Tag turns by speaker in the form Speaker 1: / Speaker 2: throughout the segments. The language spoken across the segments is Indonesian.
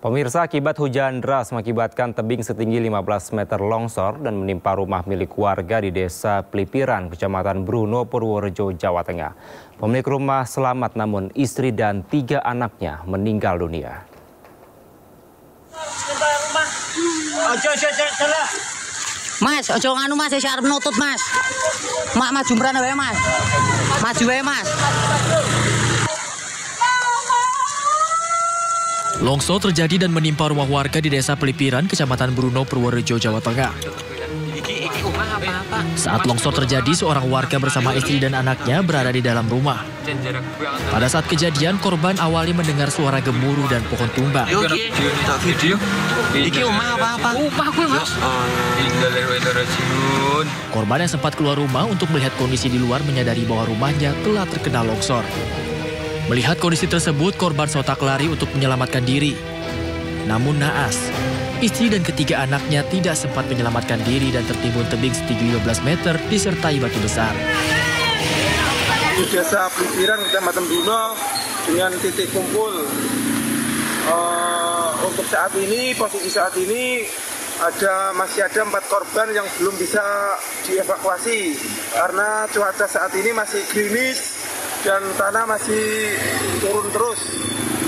Speaker 1: Pemirsa, akibat hujan deras mengakibatkan tebing setinggi 15 meter longsor dan menimpa rumah milik warga di Desa Pelipiran, Kecamatan Bruno, Purworejo, Jawa Tengah. Pemilik rumah selamat namun istri dan 3 anaknya meninggal dunia.
Speaker 2: Mas, ojo nganu mas, saya arep nutut mas. Maju mrene wae mas. Maju wae mas.
Speaker 3: Longsor terjadi dan menimpa rumah warga di Desa Pelipiran, Kecamatan Bruno, Purworejo, Jawa Tengah. Saat longsor terjadi, seorang warga bersama istri dan anaknya berada di dalam rumah. Pada saat kejadian, korban awalnya mendengar suara gemuruh dan pohon tumbang. Korban yang sempat keluar rumah untuk melihat kondisi di luar menyadari bahwa rumahnya telah terkena longsor. Melihat kondisi tersebut, korban sontak lari untuk menyelamatkan diri. Namun naas, istri dan ketiga anaknya tidak sempat menyelamatkan diri dan tertimbun tebing setinggi 15 meter disertai batu besar.
Speaker 4: Di Desa Pelipiran, Kecamatan Bruno, dengan titik kumpul. Untuk saat ini, posisi saat ini, masih ada 4 korban yang belum bisa dievakuasi. Karena cuaca saat ini masih gerimis dan tanah masih turun terus.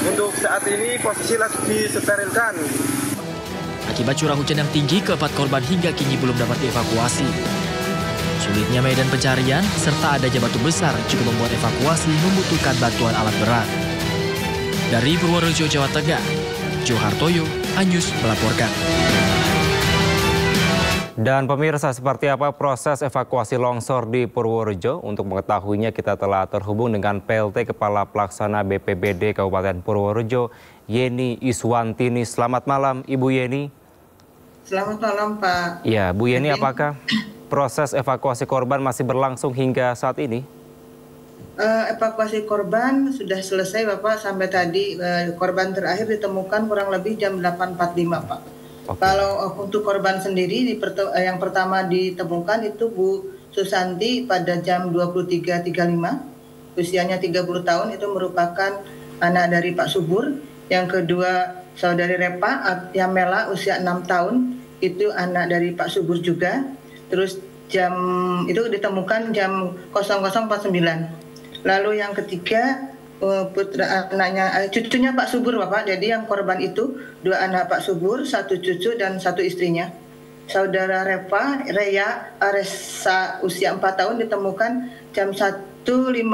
Speaker 4: Untuk saat ini posisi lagi disterilkan.
Speaker 3: Akibat curah hujan yang tinggi, keempat korban hingga kini belum dapat dievakuasi. Sulitnya medan pencarian serta adanya batu besar juga membuat evakuasi membutuhkan bantuan alat berat. Dari Purworejo, Jawa Tengah, Johartoyo, Anyus melaporkan.
Speaker 1: Dan pemirsa, seperti apa proses evakuasi longsor di Purworejo? Untuk mengetahuinya kita telah terhubung dengan PLT Kepala Pelaksana BPBD Kabupaten Purworejo, Yeni Iswantini. Selamat malam, Ibu Yeni.
Speaker 5: Selamat malam, Pak.
Speaker 1: Ya, Bu Yeni, apakah proses evakuasi korban masih berlangsung hingga saat ini?
Speaker 5: Evakuasi korban sudah selesai, Bapak. Sampai tadi korban terakhir ditemukan kurang lebih jam 8.45, Pak. Okay. Kalau untuk korban sendiri, yang pertama ditemukan itu Bu Susanti pada jam 23.35, usianya 30 tahun, itu merupakan anak dari Pak Subur. Yang kedua, Saudari Repa Yamela, usia 6 tahun, itu anak dari Pak Subur juga. Terus itu ditemukan jam 00.49. Lalu yang ketiga, cucunya Pak Subur, Bapak. Jadi yang korban itu 2 anak Pak Subur, 1 cucu dan 1 istrinya. Saudara Reya Aresa, usia 4 tahun, ditemukan jam 00.50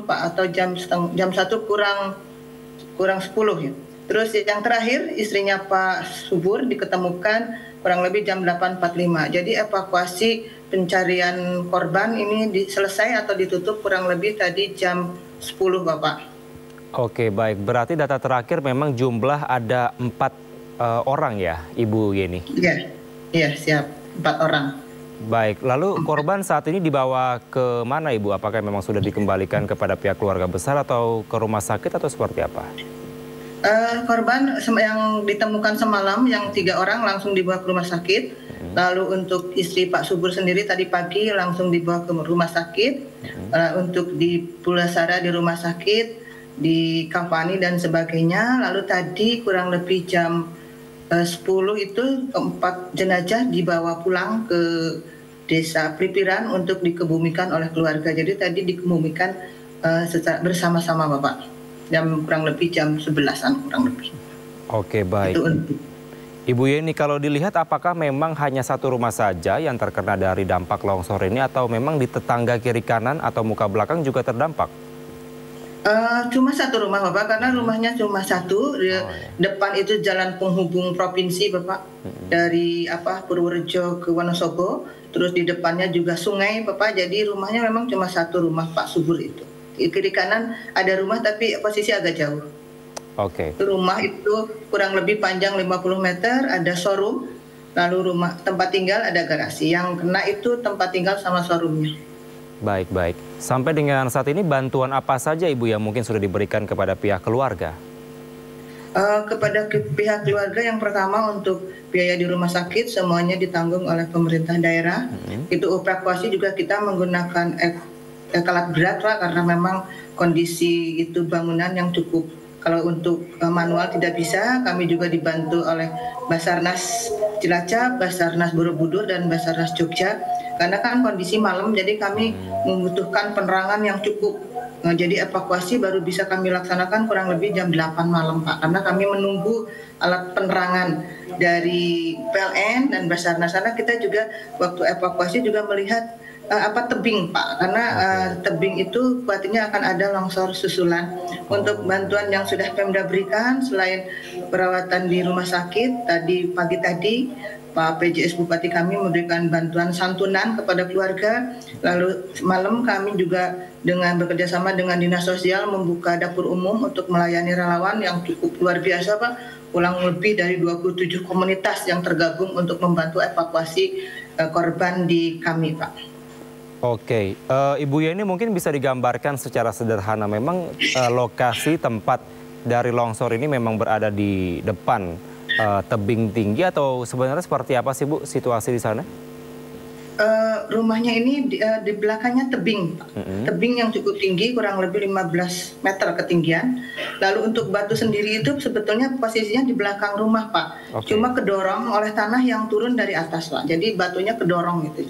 Speaker 5: Pak, atau jam 1 kurang 10 ya. Terus yang terakhir istrinya Pak Subur diketemukan kurang lebih jam 8.45. Jadi evakuasi pencarian korban ini selesai atau ditutup kurang lebih tadi jam 10, Bapak. Oke, baik. Berarti data terakhir memang jumlah ada 4 orang ya, Ibu Yeni? Iya, siap. 4 orang. Baik, lalu korban saat ini dibawa ke mana, Ibu? Apakah memang sudah dikembalikan kepada pihak keluarga besar atau ke rumah sakit atau seperti apa? Korban yang ditemukan semalam, yang 3 orang langsung dibawa ke rumah sakit. Lalu untuk istri Pak Subur sendiri tadi pagi langsung dibawa ke rumah sakit. Untuk di Pulasara di rumah sakit, di Kavani dan sebagainya. Lalu tadi kurang lebih jam 10 itu 4 jenazah dibawa pulang ke Desa Pelipiran untuk dikebumikan oleh keluarga. Jadi tadi dikebumikan bersama-sama, Bapak. Kurang lebih jam 11-an kurang lebih. Oke, baik. Ibu Yeni, kalau dilihat apakah memang hanya 1 rumah saja yang terkena dari dampak longsor ini atau memang di tetangga kiri kanan atau muka belakang juga terdampak? Cuma 1 rumah, Bapak, karena rumahnya cuma 1. Depan itu jalan penghubung provinsi, Bapak, dari Purworejo ke Wonosobo. Terus di depannya juga sungai, Bapak. Jadi rumahnya memang cuma 1 rumah Pak Subur itu. Di kiri kanan ada rumah tapi posisi agak jauh. Oke. Rumah itu kurang lebih panjang 50 meter, ada showroom, lalu rumah tempat tinggal ada garasi. Yang kena itu tempat tinggal sama showroomnya. Baik, baik. Sampai dengan saat ini bantuan apa saja, Ibu, yang mungkin sudah diberikan kepada pihak keluarga? Kepada pihak keluarga yang pertama untuk biaya di rumah sakit semuanya ditanggung oleh pemerintah daerah. Itu evakuasi juga kita menggunakan alat berat, Pak, karena memang kondisi itu bangunan yang cukup Kalau untuk manual tidak bisa, kami juga dibantu oleh Basarnas Cilacap, Basarnas Borobudur, dan Basarnas Jogja. Karena kan kondisi malam, jadi kami membutuhkan penerangan yang cukup. Jadi evakuasi baru bisa kami laksanakan kurang lebih jam 8 malam, Pak. Karena kami menunggu alat penerangan dari PLN dan Basarnas. Karena kita juga waktu evakuasi juga melihat tebing, Pak, karena tebing itu kuatnya akan ada longsor susulan. Untuk bantuan yang sudah Pemda berikan, selain perawatan di rumah sakit, pagi tadi Pak PJS Bupati kami memberikan bantuan santunan kepada keluarga. Lalu malam kami juga dengan bekerjasama dengan Dinas Sosial membuka dapur umum untuk melayani relawan yang cukup luar biasa, Pak. Kurang lebih dari 27 komunitas yang tergabung untuk membantu evakuasi korban di kami, Pak.
Speaker 1: Oke, Ibu Yeni mungkin bisa digambarkan secara sederhana, memang lokasi tempat dari longsor ini memang berada di depan tebing tinggi atau sebenarnya seperti apa sih Bu situasi di sana?
Speaker 5: Rumahnya ini di belakangnya tebing, Pak. Tebing yang cukup tinggi, kurang lebih 15 meter ketinggian. Lalu untuk batu sendiri itu sebetulnya posisinya di belakang rumah, Pak. Cuma kedorong oleh tanah yang turun dari atas, Pak. Jadi batunya kedorong gitu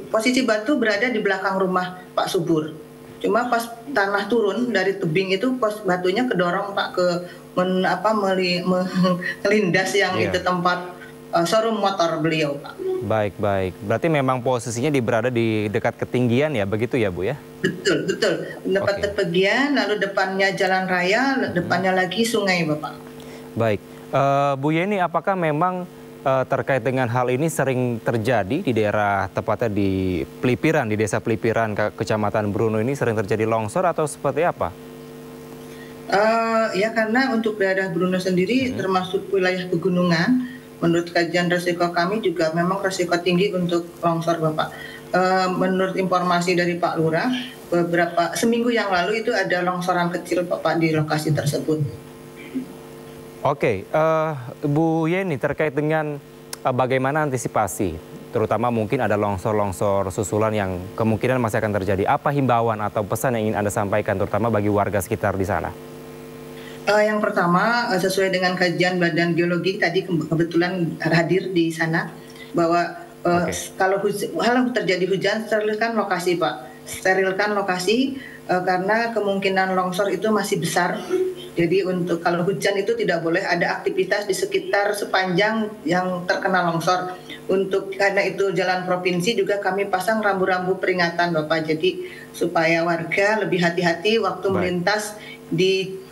Speaker 5: posisi batu berada di belakang rumah Pak Subur. Cuma pas tanah turun dari tebing itu batunya kedorong, Pak, ke melindas yang itu tempat showroom motor beliau, Pak.
Speaker 1: Baik. Berarti memang posisinya berada di dekat ketinggian ya, begitu ya Bu ya? Betul.
Speaker 5: Dekat ketinggian, lalu depannya jalan raya, depannya lagi sungai, Bapak.
Speaker 1: Baik. Bu Yeni, apakah memang terkait dengan hal ini sering terjadi di daerah, tepatnya di Pelipiran, di desa Pelipiran, Kecamatan Bruno ini sering terjadi longsor atau seperti apa?
Speaker 5: Ya karena untuk daerah Bruno sendiri termasuk wilayah pegunungan, menurut kajian resiko kami juga memang resiko tinggi untuk longsor, Bapak. Menurut informasi dari Pak Lurah, seminggu yang lalu itu ada longsoran kecil, Bapak, di lokasi tersebut.
Speaker 1: Oke, Bu Yeni, terkait dengan bagaimana antisipasi, terutama mungkin ada longsor-longsor susulan yang kemungkinan masih akan terjadi. Apa himbauan atau pesan yang ingin Anda sampaikan, terutama bagi warga sekitar di sana?
Speaker 5: Yang pertama, sesuai dengan kajian Badan Geologi tadi kebetulan hadir di sana, bahwa kalau terjadi hujan, sterilkan lokasi, Pak. Sterilkan lokasi karena kemungkinan longsor itu masih besar. Jadi kalau hujan itu tidak boleh ada aktivitas di sekitar sepanjang yang terkena longsor. Karena itu jalan provinsi juga kami pasang rambu-rambu peringatan, Bapak. Jadi supaya warga lebih hati-hati waktu melintas di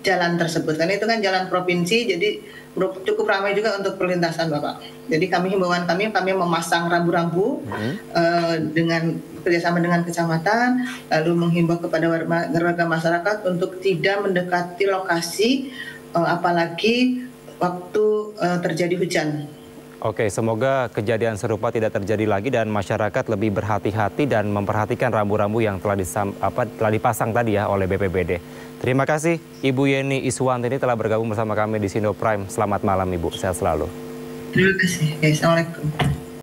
Speaker 5: jalan tersebut. Karena itu kan jalan provinsi, jadi cukup ramai juga untuk perlintasan, Bapak. Jadi himbauan kami memasang rambu-rambu dengan kerjasama dengan kecamatan, lalu menghimbau kepada warga masyarakat untuk tidak mendekati lokasi, apalagi waktu terjadi hujan.
Speaker 1: Oke, semoga kejadian serupa tidak terjadi lagi dan masyarakat lebih berhati-hati dan memperhatikan rambu-rambu yang telah dipasang tadi ya oleh BPBD. Terima kasih Ibu Yeni Iswanti ini telah bergabung bersama kami di Sindo Prime. Selamat malam Ibu, sehat selalu.
Speaker 5: Terima kasih. Assalamualaikum.